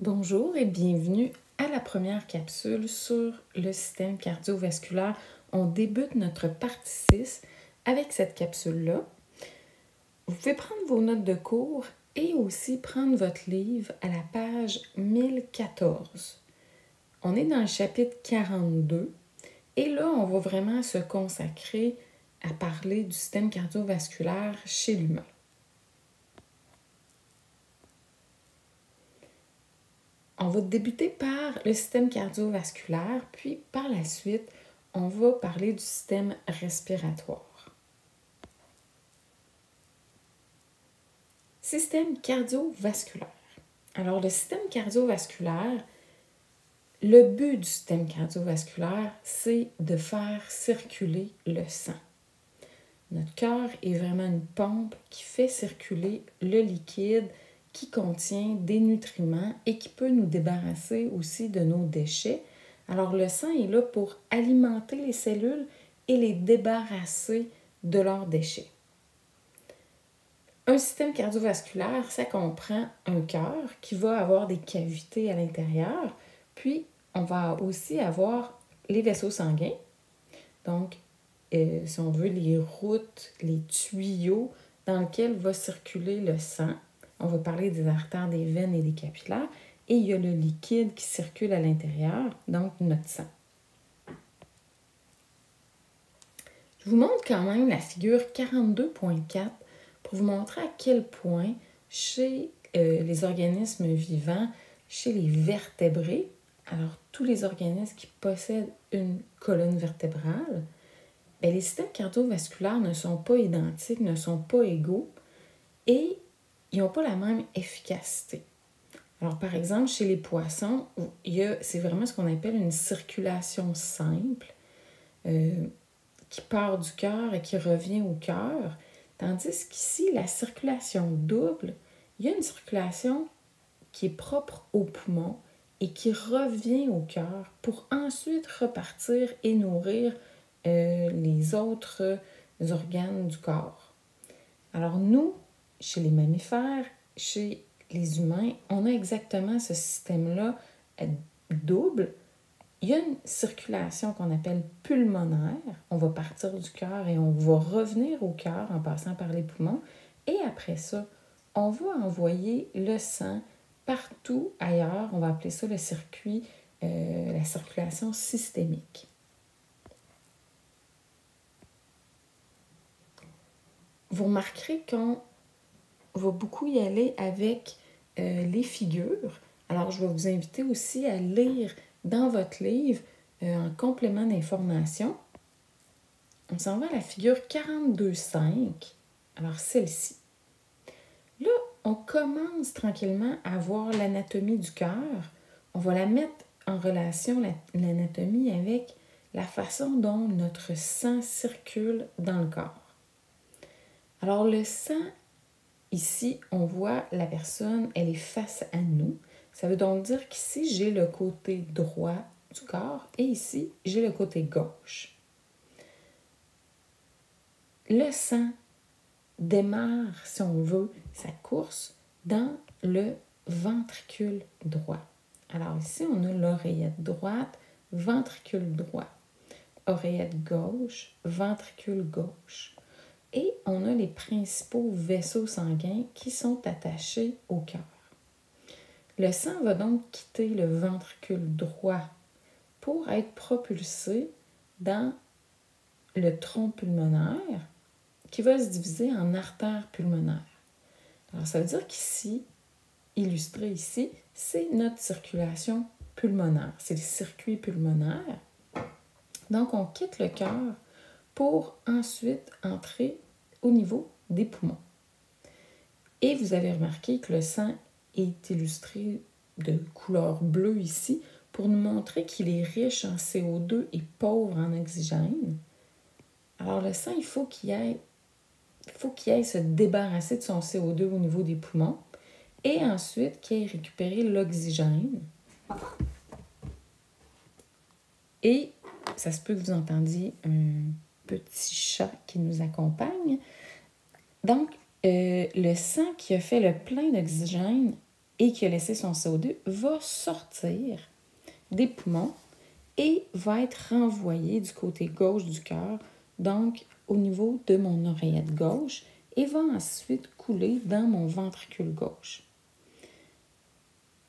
Bonjour et bienvenue à la première capsule sur le système cardiovasculaire. On débute notre partie 6 avec cette capsule-là. Vous pouvez prendre vos notes de cours et aussi prendre votre livre à la page 1014. On est dans le chapitre 42 et là, on va vraiment se consacrer à parler du système cardiovasculaire chez l'humain. On va débuter par le système cardiovasculaire, puis par la suite, on va parler du système respiratoire. Système cardiovasculaire. Alors, le système cardiovasculaire, le but du système cardiovasculaire, c'est de faire circuler le sang. Notre cœur est vraiment une pompe qui fait circuler le liquide qui contient des nutriments et qui peut nous débarrasser aussi de nos déchets. Alors le sang est là pour alimenter les cellules et les débarrasser de leurs déchets. Un système cardiovasculaire, ça comprend un cœur qui va avoir des cavités à l'intérieur, puis on va aussi avoir les vaisseaux sanguins, donc si on veut, les routes, les tuyaux dans lesquels va circuler le sang. On va parler des artères, des veines et des capillaires. Et il y a le liquide qui circule à l'intérieur, donc notre sang. Je vous montre quand même la figure 42.4 pour vous montrer à quel point chez les organismes vivants, chez les vertébrés, alors tous les organismes qui possèdent une colonne vertébrale, les systèmes cardiovasculaires ne sont pas identiques, ne sont pas égaux et ils n'ont pas la même efficacité. Alors, par exemple, chez les poissons, c'est vraiment ce qu'on appelle une circulation simple qui part du cœur et qui revient au cœur, tandis qu'ici, la circulation double, il y a une circulation qui est propre aux poumons et qui revient au cœur pour ensuite repartir et nourrir les autres organes du corps. Alors nous, chez les mammifères, chez les humains, on a exactement ce système-là double. Il y a une circulation qu'on appelle pulmonaire. On va partir du cœur et on va revenir au cœur en passant par les poumons. Et après ça, on va envoyer le sang partout ailleurs. On va appeler ça le circuit, la circulation systémique. Vous remarquerez qu'on va beaucoup y aller avec les figures. Alors, je vais vous inviter aussi à lire dans votre livre en complément d'information. On s'en va à la figure 42.5. Alors, celle-ci. Là, on commence tranquillement à voir l'anatomie du cœur. On va la mettre en relation, l'anatomie, avec la façon dont notre sang circule dans le corps. Alors, le sang, ici, on voit la personne, elle est face à nous. Ça veut donc dire qu'ici, j'ai le côté droit du corps et ici, j'ai le côté gauche. Le sang démarre, si on veut, sa course dans le ventricule droit. Alors ici, on a l'oreillette droite, ventricule droit. Oreillette gauche, ventricule gauche. Et on a les principaux vaisseaux sanguins qui sont attachés au cœur. Le sang va donc quitter le ventricule droit pour être propulsé dans le tronc pulmonaire qui va se diviser en artères pulmonaires. Alors, ça veut dire qu'ici, illustré ici, c'est notre circulation pulmonaire. C'est le circuit pulmonaire. Donc, on quitte le cœur pour ensuite entrer au niveau des poumons. Et vous avez remarqué que le sang est illustré de couleur bleue ici pour nous montrer qu'il est riche en CO2 et pauvre en oxygène. Alors le sang, il faut qu'il aille se débarrasser de son CO2 au niveau des poumons et ensuite qu'il aille récupérer l'oxygène. Et ça se peut que vous entendiez un petit chat qui nous accompagne. Donc, le sang qui a fait le plein d'oxygène et qui a laissé son CO2 va sortir des poumons et va être renvoyé du côté gauche du cœur, donc au niveau de mon oreillette gauche, et va ensuite couler dans mon ventricule gauche.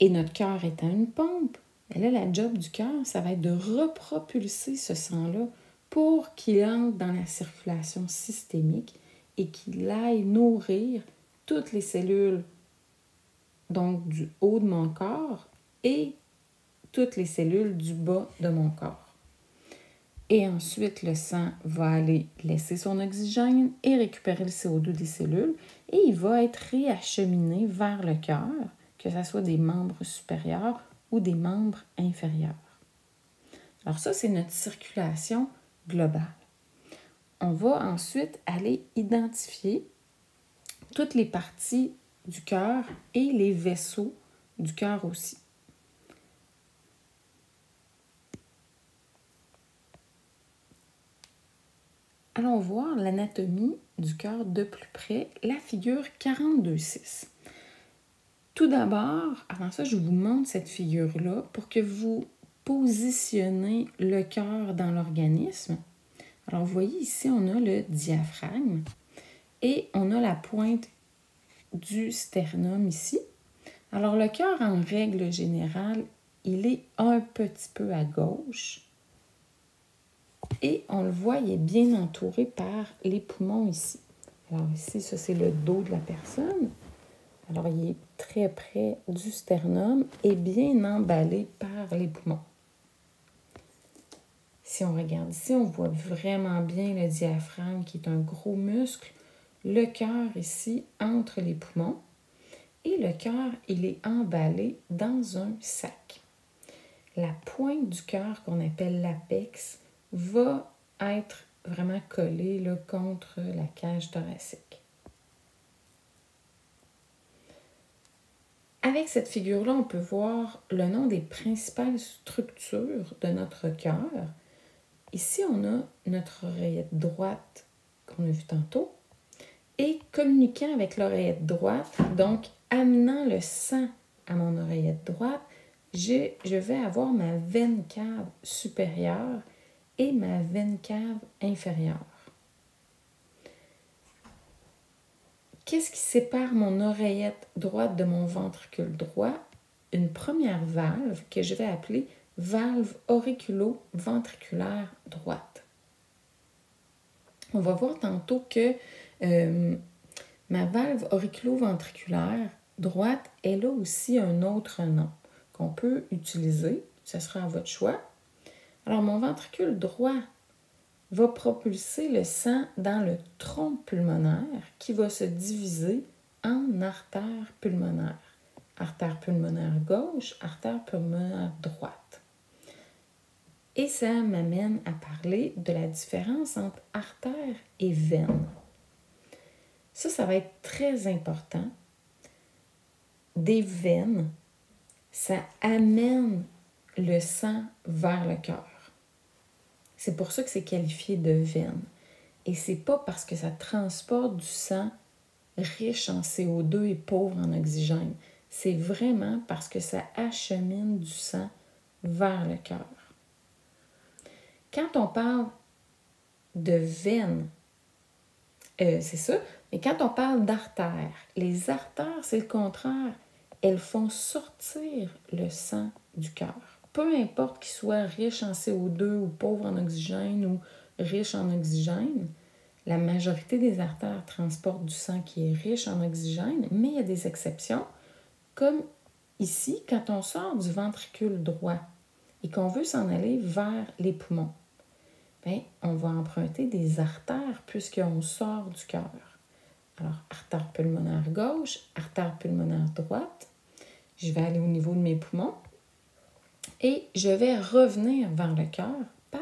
Et notre cœur étant une pompe, et là, la job du cœur, ça va être de repropulser ce sang-là pour qu'il entre dans la circulation systémique et qu'il aille nourrir toutes les cellules donc du haut de mon corps et toutes les cellules du bas de mon corps. Et ensuite, le sang va aller laisser son oxygène et récupérer le CO2 des cellules et il va être réacheminé vers le cœur, que ce soit des membres supérieurs ou des membres inférieurs. Alors ça, c'est notre circulation globale. On va ensuite aller identifier toutes les parties du cœur et les vaisseaux du cœur aussi. Allons voir l'anatomie du cœur de plus près, la figure 42.6. Tout d'abord, avant ça, je vous montre cette figure-là pour que vous positionnez le cœur dans l'organisme. Alors, vous voyez ici, on a le diaphragme et on a la pointe du sternum ici. Alors, le cœur, en règle générale, il est un petit peu à gauche. Et on le voit, il est bien entouré par les poumons ici. Alors ici, ça c'est le dos de la personne. Alors il est très près du sternum et bien emballé par les poumons. Si on regarde ici, on voit vraiment bien le diaphragme qui est un gros muscle. Le cœur ici entre les poumons. Et le cœur, il est emballé dans un sac. La pointe du cœur qu'on appelle l'apex va être vraiment collé là, contre la cage thoracique. Avec cette figure-là, on peut voir le nom des principales structures de notre cœur. Ici, on a notre oreillette droite qu'on a vu tantôt. Et communiquant avec l'oreillette droite, donc amenant le sang à mon oreillette droite, je vais avoir ma veine cave supérieure et ma veine cave inférieure. Qu'est-ce qui sépare mon oreillette droite de mon ventricule droit? Une première valve que je vais appeler valve auriculo-ventriculaire droite. On va voir tantôt que ma valve auriculo-ventriculaire droite, elle a aussi un autre nom qu'on peut utiliser. Ce sera à votre choix. Alors, mon ventricule droit va propulser le sang dans le tronc pulmonaire qui va se diviser en artères pulmonaires. Artère pulmonaire gauche, artère pulmonaire droite. Et ça m'amène à parler de la différence entre artère et veine. Ça va être très important. Des veines, ça amène le sang vers le cœur. C'est pour ça que c'est qualifié de veine. Et c'est pas parce que ça transporte du sang riche en CO2 et pauvre en oxygène. C'est vraiment parce que ça achemine du sang vers le cœur. Quand on parle de veine, c'est ça, mais quand on parle d'artères, les artères, c'est le contraire. Elles font sortir le sang du cœur. Peu importe qu'il soit riche en CO2 ou pauvre en oxygène ou riche en oxygène, la majorité des artères transportent du sang qui est riche en oxygène, mais il y a des exceptions, comme ici, quand on sort du ventricule droit et qu'on veut s'en aller vers les poumons, bien, on va emprunter des artères puisqu'on sort du cœur. Alors, artère pulmonaire gauche, artère pulmonaire droite, je vais aller au niveau de mes poumons et je vais revenir vers le cœur par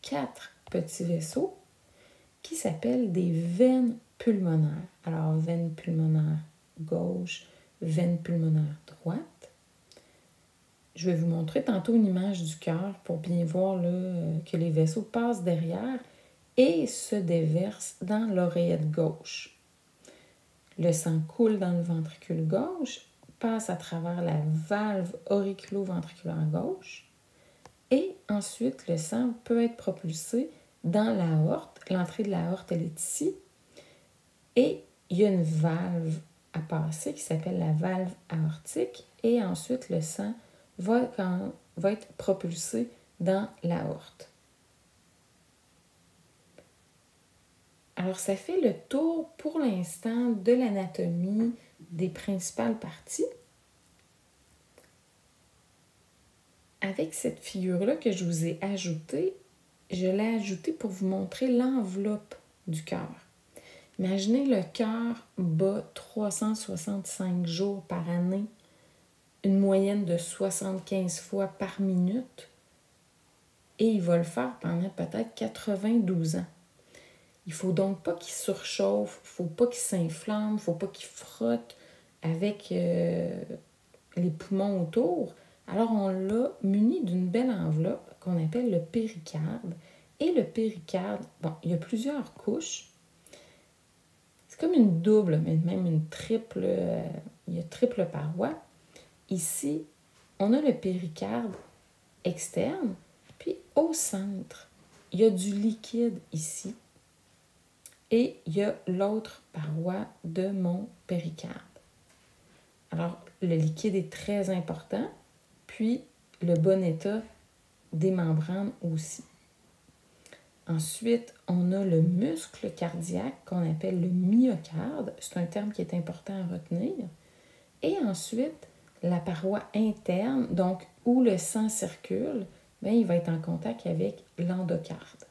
4 petits vaisseaux qui s'appellent des veines pulmonaires. Alors, veine pulmonaire gauche, veine pulmonaire droite. Je vais vous montrer tantôt une image du cœur pour bien voir là, que les vaisseaux passent derrière et se déversent dans l'oreillette gauche. Le sang coule dans le ventricule gauche, passe à travers la valve auriculo-ventriculaire gauche. Et ensuite, le sang peut être propulsé dans l'aorte. L'entrée de l'aorte, elle est ici. Et il y a une valve à passer qui s'appelle la valve aortique. Et ensuite, le sang va être propulsé dans l'aorte. Alors, ça fait le tour pour l'instant de l'anatomie des principales parties. Avec cette figure-là que je vous ai ajoutée, je l'ai ajoutée pour vous montrer l'enveloppe du cœur. Imaginez le cœur bat 365 jours par année, une moyenne de 75 fois par minute, et il va le faire pendant peut-être 92 ans. Il ne faut donc pas qu'il surchauffe, il ne faut pas qu'il s'inflamme, il ne faut pas qu'il frotte avec les poumons autour. Alors, on l'a muni d'une belle enveloppe qu'on appelle le péricarde. Et le péricarde, bon, il y a plusieurs couches. C'est comme une double, mais même une triple, il y a triple paroi. Ici, on a le péricarde externe, puis au centre, il y a du liquide ici. Et il y a l'autre paroi de mon péricarde. Alors, le liquide est très important, puis le bon état des membranes aussi. Ensuite, on a le muscle cardiaque qu'on appelle le myocarde. C'est un terme qui est important à retenir. Et ensuite, la paroi interne, donc où le sang circule, bien, il va être en contact avec l'endocarde.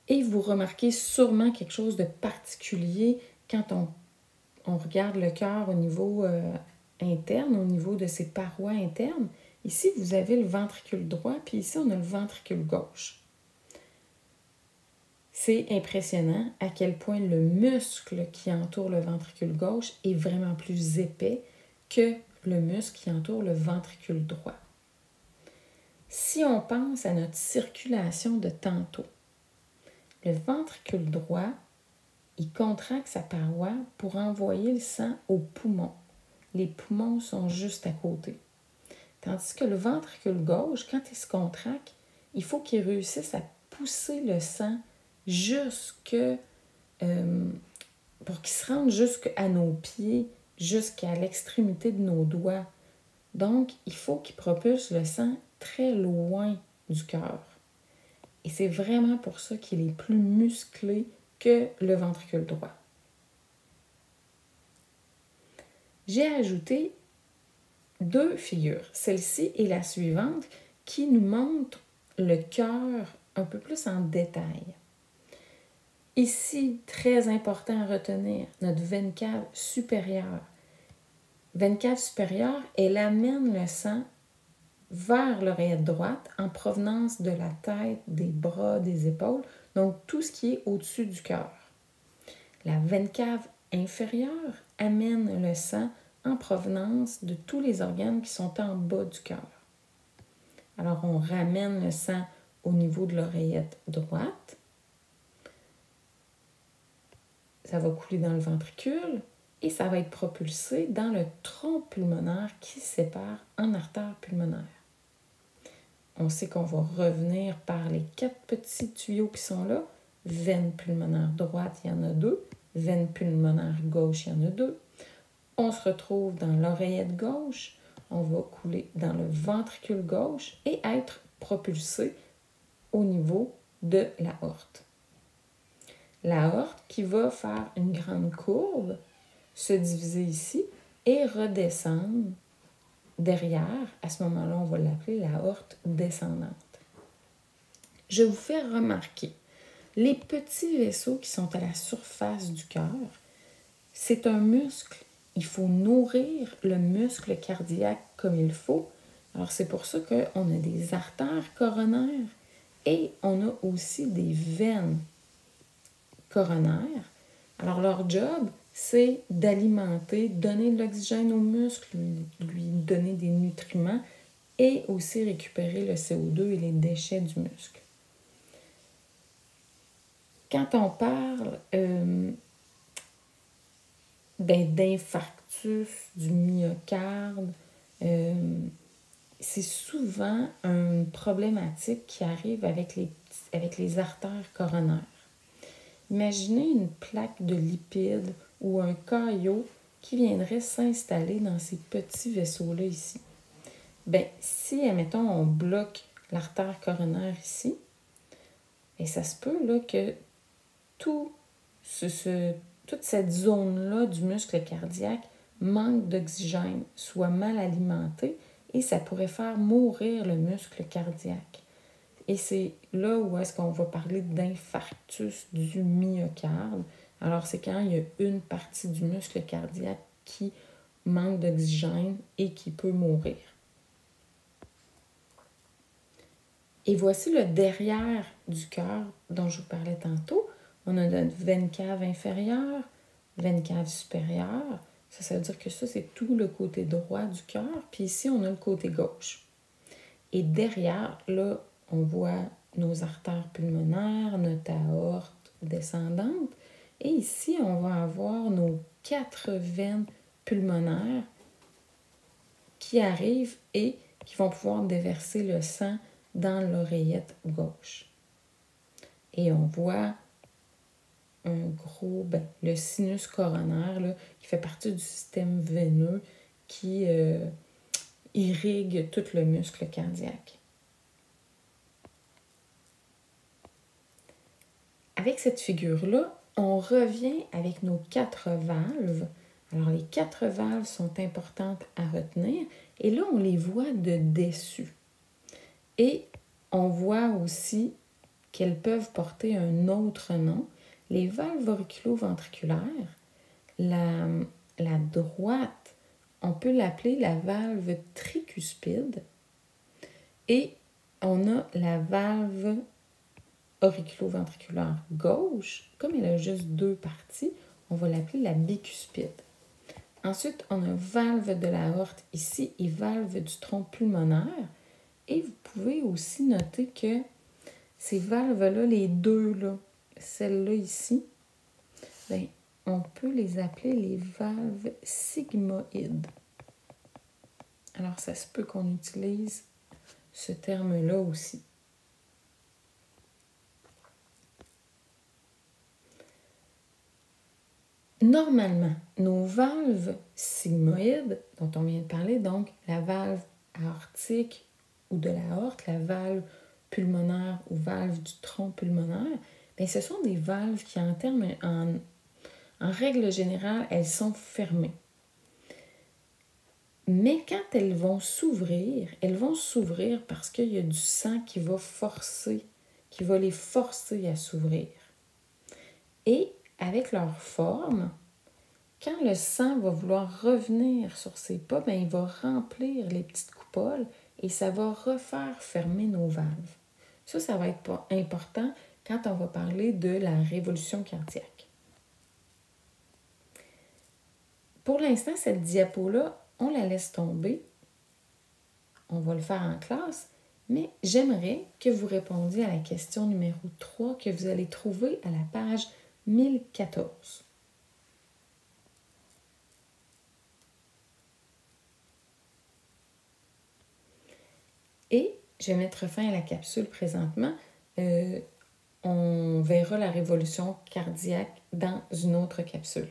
Et vous remarquez sûrement quelque chose de particulier quand on regarde le cœur au niveau interne, au niveau de ses parois internes. Ici, vous avez le ventricule droit, puis ici, on a le ventricule gauche. C'est impressionnant à quel point le muscle qui entoure le ventricule gauche est vraiment plus épais que le muscle qui entoure le ventricule droit. Si on pense à notre circulation de tantôt, le ventricule droit, il contracte sa paroi pour envoyer le sang aux poumons. Les poumons sont juste à côté. Tandis que le ventricule gauche, quand il se contracte, il faut qu'il réussisse à pousser le sang pour qu'il se rende jusqu'à nos pieds, jusqu'à l'extrémité de nos doigts. Donc, il faut qu'il propulse le sang très loin du cœur. Et c'est vraiment pour ça qu'il est plus musclé que le ventricule droit. J'ai ajouté 2 figures, celle-ci et la suivante, qui nous montrent le cœur un peu plus en détail. Ici, très important à retenir, notre veine cave supérieure. Veine cave supérieure, elle amène le sang vers l'oreillette droite en provenance de la tête, des bras, des épaules, donc tout ce qui est au-dessus du cœur. La veine cave inférieure amène le sang en provenance de tous les organes qui sont en bas du cœur. Alors, on ramène le sang au niveau de l'oreillette droite. Ça va couler dans le ventricule et ça va être propulsé dans le tronc pulmonaire qui sépare en artère pulmonaire. On sait qu'on va revenir par les 4 petits tuyaux qui sont là. Veine pulmonaire droite, il y en a 2. Veine pulmonaire gauche, il y en a 2. On se retrouve dans l'oreillette gauche. On va couler dans le ventricule gauche et être propulsé au niveau de l'aorte. L'aorte qui va faire une grande courbe, se diviser ici et redescendre derrière. À ce moment-là, on va l'appeler l'aorte descendante. Je vous fais remarquer les petits vaisseaux qui sont à la surface du cœur. C'est un muscle. Il faut nourrir le muscle cardiaque comme il faut. Alors, c'est pour ça qu'on a des artères coronaires et on a aussi des veines coronaires. Alors, leur job, c'est d'alimenter, donner de l'oxygène au muscle, lui donner des nutriments et aussi récupérer le CO2 et les déchets du muscle. Quand on parle d'infarctus du myocarde. C'est souvent une problématique qui arrive avec les artères coronaires. Imaginez une plaque de lipides ou un caillot qui viendrait s'installer dans ces petits vaisseaux-là ici. Si, admettons, on bloque l'artère coronaire ici, ça se peut là, que toute cette zone-là du muscle cardiaque manque d'oxygène, soit mal alimentée, et ça pourrait faire mourir le muscle cardiaque. Et c'est là où est-ce qu'on va parler d'infarctus du myocarde. Alors, c'est quand il y a une partie du muscle cardiaque qui manque d'oxygène et qui peut mourir. Et voici le derrière du cœur dont je vous parlais tantôt. On a notre veine cave inférieure, veine cave supérieure. Ça veut dire que ça, c'est tout le côté droit du cœur. Puis ici, on a le côté gauche. Et derrière, là, on voit nos artères pulmonaires, notre aorte descendante. Et ici, on va avoir nos 4 veines pulmonaires qui arrivent et qui vont pouvoir déverser le sang dans l'oreillette gauche. Et on voit un gros, le sinus coronaire, là, qui fait partie du système veineux qui irrigue tout le muscle cardiaque. Avec cette figure-là, on revient avec nos 4 valves. Alors, les 4 valves sont importantes à retenir. Et là, on les voit de dessus. Et on voit aussi qu'elles peuvent porter un autre nom. Les valves auriculo-ventriculaires, la droite, on peut l'appeler la valve tricuspide. Et on a la valve auriculo-ventriculaire gauche. Comme elle a juste 2 parties, on va l'appeler la bicuspide. Ensuite, on a valve de l'aorte ici et valve du tronc pulmonaire. Et vous pouvez aussi noter que ces valves-là, les deux, là, celle-là ici, on peut les appeler les valves sigmoïdes. Alors, ça se peut qu'on utilise ce terme-là aussi. Normalement, nos valves sigmoïdes, dont on vient de parler, donc la valve aortique ou de l'aorte, la valve pulmonaire ou valve du tronc pulmonaire, ce sont des valves qui, en règle générale, elles sont fermées. Mais quand elles vont s'ouvrir parce qu'il y a du sang qui va les forcer à s'ouvrir. Et avec leur forme, quand le sang va vouloir revenir sur ses pas, il va remplir les petites coupoles et ça va refaire fermer nos valves. Ça va être important quand on va parler de la révolution cardiaque. Pour l'instant, cette diapo-là, on la laisse tomber. On va le faire en classe, mais j'aimerais que vous répondiez à la question numéro 3 que vous allez trouver à la page 1014. Et je vais mettre fin à la capsule présentement. On verra la révolution cardiaque dans une autre capsule.